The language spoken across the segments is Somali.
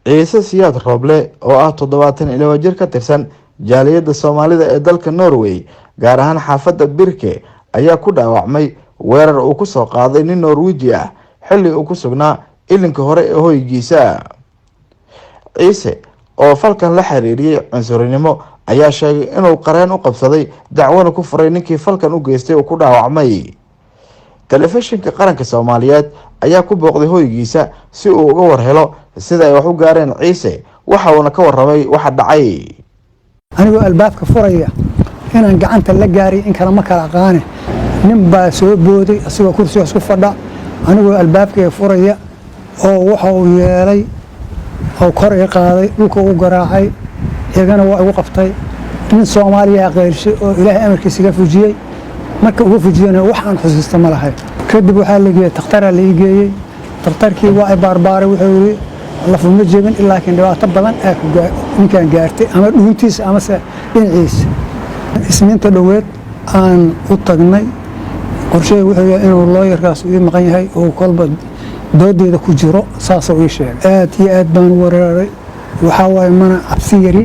ciise siyaad rooble oo ah 72 jir ka tirsan jaaliyadda Soomaalida ee dalka Norway gaar ahaan xaafadda Birke ayaa ku dhaawacmay weerar uu ku soo qaaday nin Norweji ah xilli uu ku sugnaa ilinka hore ee hoygiisa. ciise oo falkan la xiriiriyay cunsurinimo ayaa sheegay inuu qareen u qabsaday dacwada ku furay ninkii falkan u geystay oo ku dhaawacmay. telefishinka qaranka Soomaaliyeed ayaa ku booqday hoygiisa si uu uga warhelo sida ay wax u gaareen ciise waxa uu ka warramay waxa dhacay. anigoo albaabka furaya inaan gacanta la gaaray in kala ma kala qaane nin baa soo booday asigoo kursi isku fadha anigoo albaabka furaya oo waxa uu yeelay oo kor ay qaaday dhulka uu garaacay iyagana waa ugu qabtay nin Soomaaliya qeyrshay oo Ilaahay amarkiisa ka fujiyay marka ugu fujiyana waxaan xusuusta ma lahayn. kadib waxaa la geeyay dhakhtar la geeyay dhakhtarkii waa ay baarbaaray wuxuu yiri la fahmo jeebin ilaa kan dhibaato badan ay ku ninkan gaartay ama dhuuntiisa ama dhinaciisa. isniinta dhaweed aan u tagnay qorshe wuxuu yahay inuu looyarkaas uu maqan yahay oo kolba doodeeda ku jiro saasoo ii sheegay. aad iyo aad baan wareeray waxa waay mana cabsi yari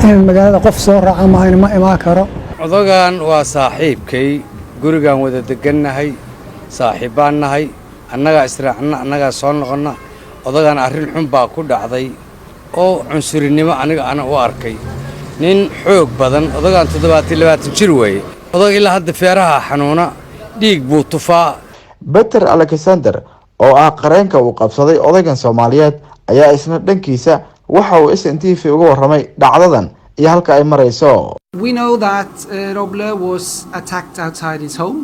in magaalada qof soo raaca ma imaan karo. odagan waa saaxiibkay gurigan wada degannahay saaxiibaan nahay annaga israacna annaga soo noqonna odagan arrin xun baa ku dhacday oo cunsurinimo aniga ana u arkay nin xoog badan odagan 72 jir weeye odag ilaa hadda feeraha xanuuna dhiig buu tufaa. Peter Alexander oo ah qareenka uu qabsaday odagan Soomaaliyeed ayaa isna dhankiisa waxa uu SNTV uga warramay dhacdadan iyo halka ay marayso. We know that Roble was attacked outside his home.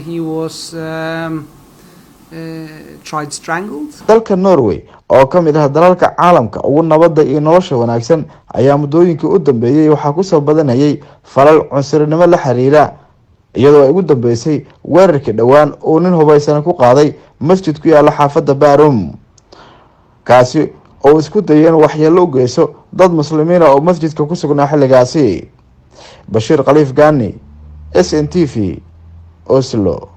He was tried strangled. dalka Norway oo kamid ah dalalka caalamka ugu nabadda iyo nolosha wanaagsan ayaa muddooyinkii u dambeeyay waxa ku soo badanayay falal cunsurinimo la xiriira iyadoo ay ugu dambeysay weerarkii dhawaan oo nin hubaysan ku qaaday masjid ku yaala xaafadda Barum kaasi oo isku dayeen waxyeello u geyso dad muslimiin ah oo masjidka ku sugnaa xilligaasi. Bashir Khaliif Gani, SNTV, Oslo.